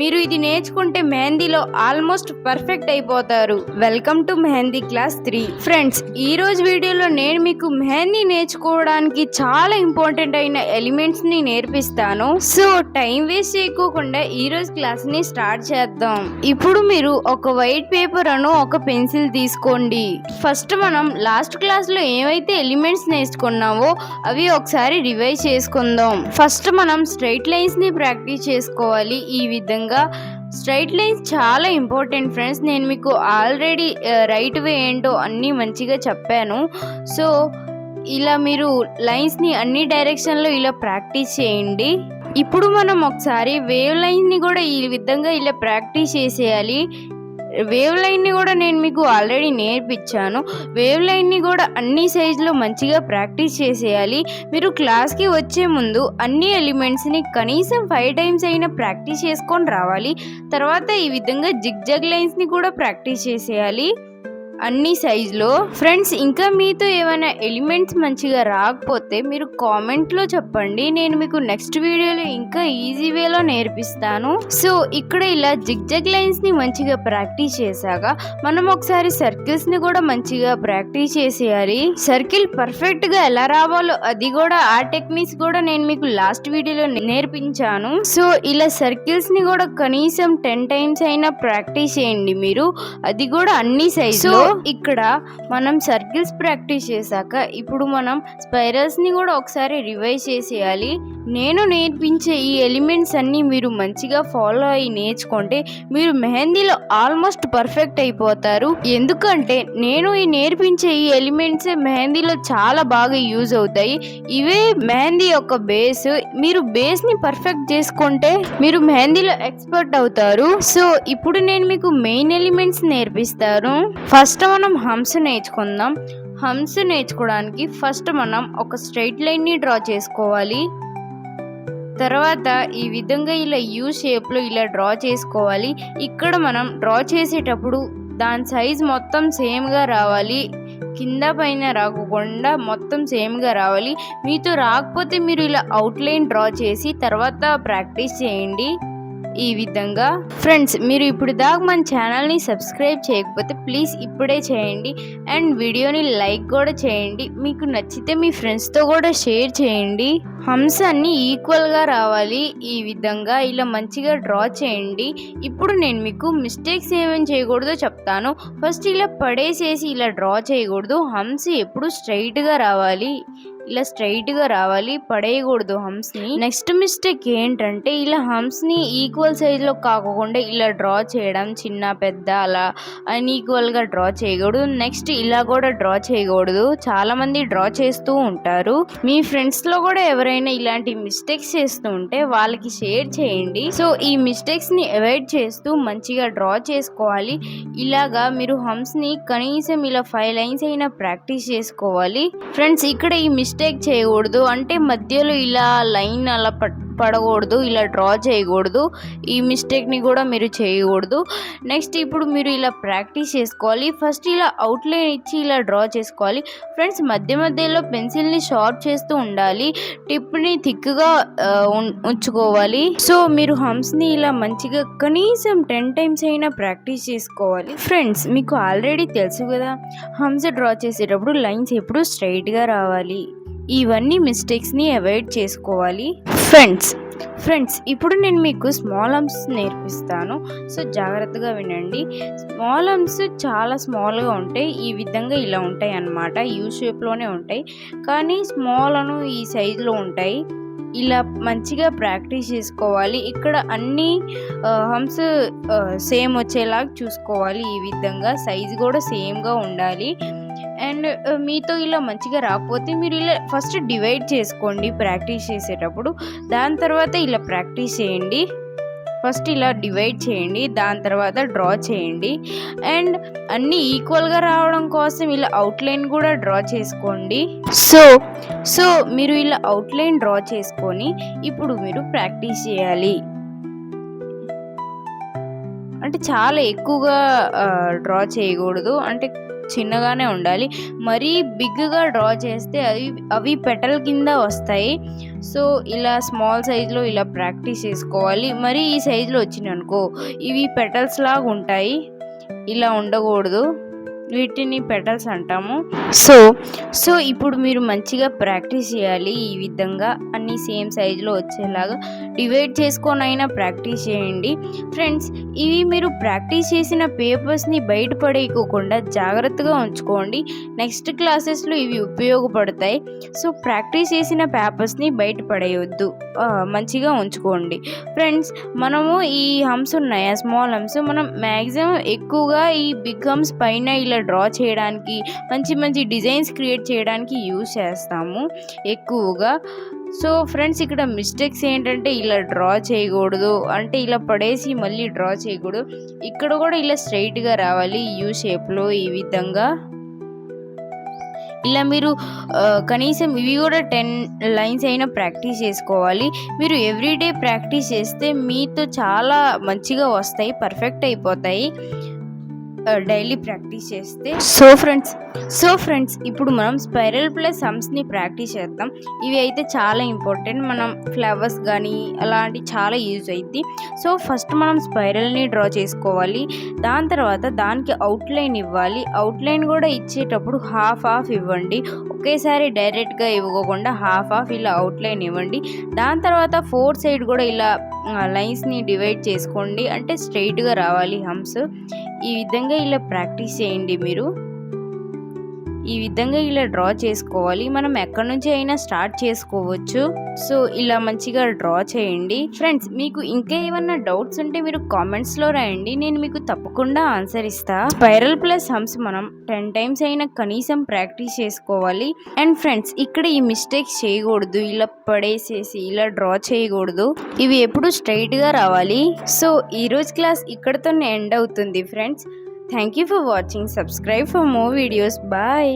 మీరు ఇది నేర్చుకుంటే మెహందీలో ఆల్మోస్ట్ పర్ఫెక్ట్ అయిపోతారు. Welcome to mehndi class 3. Friends, ఈ రోజు వీడియోలో నేను మీకు మెహందీ నేర్చుకోవడానికి చాలా ఇంపార్టెంట్ అయిన ఎలిమెంట్స్ ని నేర్పిస్తాను. సో టైం వేస్ట్ చేయకోకుండా ఈ రోజు క్లాస్ ని స్టార్ట్ చేద్దాం. ఇప్పుడు మీరు ఒక వైట్ పేపర్ అను ఒక పెన్సిల్ తీసుకోండి. ఫస్ట్ మనం లాస్ట్ క్లాస్ లో ఏవైతే ఎలిమెంట్స్ నేర్చుకున్నావో అవి ఒకసారి రివైజ్ చేసుకుందాం. ఫస్ట్ మనం స్ట్రైట్ లైన్స్ ని ప్రాక్టీస్ చేసుకోవాలి. ఈ విధంగా స్ట్రైట్ లైన్స్ చాలా ఇంపార్టెంట్ ఫ్రెండ్స్. నేను మీకు ఆల్రెడీ రైట్ వే ఏంటో అన్నీ మంచిగా చెప్పాను. సో ఇలా మీరు లైన్స్ని అన్ని డైరెక్షన్లో ఇలా ప్రాక్టీస్ చేయండి. ఇప్పుడు మనం ఒకసారి వేవ్ లైన్ని కూడా ఈ విధంగా ఇలా ప్రాక్టీస్ చేసేయాలి. వేవ్ లైన్ని కూడా నేను మీకు ఆల్రెడీ నేర్పించాను. వేవ్ లైన్ని కూడా అన్ని సైజులో మంచిగా ప్రాక్టీస్ చేసేయాలి. మీరు క్లాస్కి వచ్చే ముందు అన్ని ఎలిమెంట్స్ని కనీసం 5 టైమ్స్ అయినా ప్రాక్టీస్ చేసుకొని రావాలి. తర్వాత ఈ విధంగా జిగ్జాగ్ లైన్స్ని కూడా ప్రాక్టీస్ చేసేయాలి అన్ని సైజులో. ఫ్రెండ్స్, ఇంకా మీతో ఏమైనా ఎలిమెంట్స్ మంచిగా రాకపోతే మీరు కామెంట్లో చెప్పండి. నేను మీకు నెక్స్ట్ వీడియోలో ఇంకా ఈజీ వేలో నేర్పిస్తాను. సో ఇక్కడ ఇలా జిగ్జాగ్ లైన్స్ని మంచిగా ప్రాక్టీస్ చేశాక మనం ఒకసారి సర్కిల్స్ని కూడా మంచిగా ప్రాక్టీస్ చేసేయాలి. సర్కిల్ పర్ఫెక్ట్గా ఎలా రావాలో అది కూడా ఆ టెక్నిక్స్ కూడా నేను మీకు లాస్ట్ వీడియోలో నేర్పించాను. సో ఇలా సర్కిల్స్ని కూడా కనీసం 10 టైమ్స్ అయినా ప్రాక్టీస్ చేయండి మీరు, అది కూడా అన్ని సైజులో. ఇక్కడ మనం సర్కిల్స్ ప్రాక్టీస్ చేశాక ఇప్పుడు మనం స్పైరల్స్ ని కూడా ఒకసారి రివైజ్ చేసేయాలి. నేను నేర్పించే ఈ ఎలిమెంట్స్ అన్ని మీరు మంచిగా ఫాలో అయ్యి నేర్చుకుంటే మీరు మెహందీలో ఆల్మోస్ట్ పర్ఫెక్ట్ అయిపోతారు. ఎందుకంటే నేను నేర్పించే ఈ ఎలిమెంట్స్ మెహందీలో చాలా బాగా యూజ్ అవుతాయి. ఇవే మెహందీ యొక్క బేస్. మీరు బేస్ ని పర్ఫెక్ట్ చేసుకుంటే మీరు మెహందీలో ఎక్స్పర్ట్ అవుతారు. సో ఇప్పుడు నేను మీకు మెయిన్ ఎలిమెంట్స్ నేర్పిస్తాను. ఫస్ట్ మనం హంస్ నేర్చుకుందాం. హంస్ నేర్చుకోవడానికి ఫస్ట్ మనం ఒక స్ట్రైట్ లైన్ ని డ్రా చేసుకోవాలి. తర్వాత ఈ విధంగా ఇలా యూ షేప్లో ఇలా డ్రా చేసుకోవాలి. ఇక్కడ మనం డ్రా చేసేటప్పుడు దాని సైజ్ మొత్తం సేమ్గా రావాలి. కింద పైన రాకుండా మొత్తం సేమ్గా రావాలి. మీతో రాకపోతే మీరు ఇలా అవుట్లైన్ డ్రా చేసి తర్వాత ప్రాక్టీస్ చేయండి ఈ విధంగా. ఫ్రెండ్స్, మీరు ఇప్పుడు దాకా మన ఛానల్ని సబ్స్క్రైబ్ చేయకపోతే ప్లీజ్ ఇప్పుడే చేయండి. అండ్ వీడియోని లైక్ కూడా చేయండి. మీకు నచ్చితే మీ ఫ్రెండ్స్తో కూడా షేర్ చేయండి. హంస అన్ని ఈక్వల్గా రావాలి. ఈ విధంగా ఇలా మంచిగా డ్రా చేయండి. ఇప్పుడు నేను మీకు మిస్టేక్స్ ఏమేమి చేయకూడదో చెప్తాను. ఫస్ట్ ఇలా పడేసేసి ఇలా డ్రా చేయకూడదు. హంస ఎప్పుడు స్ట్రైట్గా రావాలి, ఇలా స్ట్రైట్గా రావాలి, పడేయకూడదు హంస్ని. నెక్స్ట్ మిస్టేక్ ఏంటంటే ఇలా హంస్ని ఈక్వల్ సైజులో కాకుండా ఇలా డ్రా చేయడం, చిన్న పెద్ద అలా అన్ఈక్వల్గా డ్రా చేయకూడదు. నెక్స్ట్ ఇలా కూడా డ్రా చేయకూడదు. చాలామంది డ్రా చేస్తూ ఉంటారు. మీ ఫ్రెండ్స్లో కూడా ఎవరైనా ఇలాంటి మిస్టేక్స్ చేస్తూ ఉంటే వాళ్ళకి షేర్ చేయండి. సో ఈ మిస్టేక్స్ని అవాయిడ్ చేస్తూ మంచిగా డ్రా చేసుకోవాలి. ఇలాగా మీరు హంస్ని కనీసం ఇలా 5 లైన్స్ అయినా ప్రాక్టీస్ చేసుకోవాలి. ఫ్రెండ్స్, ఇక్కడ ఈ మిస్టేక్ చేయకూడదు అంటే మధ్యలో ఇలా లైన్ అలా పడకూడదు, ఇలా డ్రా చేయకూడదు. ఈ మిస్టేక్ని కూడా మీరు చేయకూడదు. నెక్స్ట్ ఇప్పుడు మీరు ఇలా ప్రాక్టీస్ చేసుకోవాలి. ఫస్ట్ ఇలా అవుట్లైన్ ఇచ్చి ఇలా డ్రా చేసుకోవాలి. ఫ్రెండ్స్, మధ్య మధ్యలో పెన్సిల్ని షార్ప్ చేస్తూ ఉండాలి. టిప్ని థిక్గా ఉంచుకోవాలి. సో మీరు హంస్ని ఇలా మంచిగా కనీసం 10 టైమ్స్ అయినా ప్రాక్టీస్ చేసుకోవాలి. ఫ్రెండ్స్, మీకు ఆల్రెడీ తెలుసు కదా, హంస డ్రా చేసేటప్పుడు లైన్స్ ఎప్పుడు స్ట్రైట్గా రావాలి. ఇవన్నీ మిస్టేక్స్ని అవాయిడ్ చేసుకోవాలి. ఫ్రెండ్స్, ఇప్పుడు నేను మీకు స్మాల్ హంప్స్ నేర్పిస్తాను. సో జాగ్రత్తగా వినండి. స్మాల్ హంప్స్ చాలా స్మాల్గా ఉంటాయి. ఈ విధంగా ఇలా ఉంటాయి అన్నమాట. యూ షేప్లోనే ఉంటాయి, కానీ స్మాల్ అను ఈ సైజులో ఉంటాయి. ఇలా మంచిగా ప్రాక్టీస్ చేసుకోవాలి. ఇక్కడ అన్ని హంప్స్ సేమ్ వచ్చేలాగా చూసుకోవాలి. ఈ విధంగా సైజు కూడా సేమ్గా ఉండాలి. అండ్ మీతో ఇలా మంచిగా రాకపోతే మీరు ఇలా ఫస్ట్ డివైడ్ చేసుకోండి ప్రాక్టీస్ చేసేటప్పుడు. దాని తర్వాత ఇలా ప్రాక్టీస్ చేయండి. ఫస్ట్ ఇలా డివైడ్ చేయండి, దాని తర్వాత డ్రా చేయండి. అండ్ అన్నీ ఈక్వల్గా రావడం కోసం ఇలా అవుట్లైన్ కూడా డ్రా చేసుకోండి. సో మీరు ఇలా అవుట్లైన్ డ్రా చేసుకొని ఇప్పుడు మీరు ప్రాక్టీస్ చేయాలి. అంటే చాలా ఎక్కువగా డ్రా చేయకూడదు, అంటే చిన్నగానే ఉండాలి. మరీ బిగ్గా డ్రా చేస్తే అవి పెటల్ కింద వస్తాయి. సో ఇలా స్మాల్ సైజులో ఇలా ప్రాక్టీస్ చేసుకోవాలి. మరి ఈ సైజులో వచ్చినాయనుకో ఇవి పెటల్స్ లాగా ఉంటాయి. ఇలా ఉండకూడదు, వీటిని పెటల్స్ అంటాము. సో ఇప్పుడు మీరు మంచిగా ప్రాక్టీస్ చేయాలి. ఈ విధంగా అన్ని సేమ్ సైజులో వచ్చేలాగా డివైడ్ చేసుకొనైనా ప్రాక్టీస్ చేయండి. ఫ్రెండ్స్, ఇవి మీరు ప్రాక్టీస్ చేసిన పేపర్స్ని బయటపడేయకోకుండా జాగ్రత్తగా ఉంచుకోండి. నెక్స్ట్ క్లాసెస్లో ఇవి ఉపయోగపడతాయి. సో ప్రాక్టీస్ చేసిన పేపర్స్ని బయటపడేయొద్దు, మంచిగా ఉంచుకోండి. ఫ్రెండ్స్, మనము ఈ హమ్స్ ఉన్నాయా, స్మాల్ హమ్స్, మనం మ్యాక్సిమం ఎక్కువగా ఈ బిగ్ హమ్స్ పైన ఇలా డ్రా చేయడానికి, మంచి మంచి డిజైన్స్ క్రియేట్ చేయడానికి యూజ్ చేస్తాము ఎక్కువగా. సో ఫ్రెండ్స్, ఇక్కడ మిస్టేక్స్ ఏంటంటే ఇలా డ్రా చేయకూడదు, అంటే ఇలా పడేసి మళ్ళీ డ్రా చేయకూడదు. ఇక్కడ కూడా ఇలా స్ట్రైట్గా రావాలి యూ షేప్లో. ఈ విధంగా ఇలా మీరు కనీసం ఇవి కూడా 10 లైన్స్ అయినా ప్రాక్టీస్ చేసుకోవాలి. మీరు ఎవ్రీడే ప్రాక్టీస్ చేస్తే మీతో చాలా మంచిగా వస్తాయి, పర్ఫెక్ట్ అయిపోతాయి డైలీ ప్రాక్టీస్ చేస్తే. సో ఫ్రెండ్స్ ఇప్పుడు మనం స్పైరల్ ప్లస్ హమ్స్ని ప్రాక్టీస్ చేద్దాం. ఇవి అయితే చాలా ఇంపార్టెంట్, మనం ఫ్లవర్స్ కానీ అలాంటి చాలా యూజ్ అవుద్ది. సో ఫస్ట్ మనం స్పైరల్ని డ్రా చేసుకోవాలి. దాని తర్వాత దానికి అవుట్లైన్ ఇవ్వాలి. అవుట్లైన్ కూడా ఇచ్చేటప్పుడు హాఫ్ ఇవ్వండి, ఒకేసారి డైరెక్ట్గా ఇవ్వకుండా హాఫ్ ఇలా అవుట్లైన్ ఇవ్వండి. దాని తర్వాత 4 సైడ్ కూడా ఇలా లైన్స్ని డివైడ్ చేసుకోండి, అంటే స్ట్రైట్గా రావాలి హమ్స్. ఈ విధంగా ఇలా ప్రాక్టీస్ చేయండి. మీరు ఈ విధంగా ఇలా డ్రా చేసుకోవాలి. మనం ఎక్కడి నుంచి అయినా స్టార్ట్ చేసుకోవచ్చు. సో ఇలా మంచిగా డ్రా చేయండి. ఫ్రెండ్స్, మీకు ఇంకా ఏమన్నా డౌట్స్ ఉంటే మీరు కామెంట్స్లో రాయండి, నేను మీకు తప్పకుండా ఆన్సర్ ఇస్తా. స్పైరల్ ప్లస్ హమ్స్ మనం 10 టైమ్స్ అయినా కనీసం ప్రాక్టీస్ చేసుకోవాలి. అండ్ ఫ్రెండ్స్, ఇక్కడ ఈ మిస్టేక్స్ చేయకూడదు, ఇలా పడేసేసి ఇలా డ్రా చేయకూడదు, ఇవి ఎప్పుడు స్ట్రైట్గా రావాలి. సో ఈరోజు క్లాస్ ఇక్కడితోనే ఎండ్ అవుతుంది friends. Thank you for watching. Subscribe for more videos. Bye.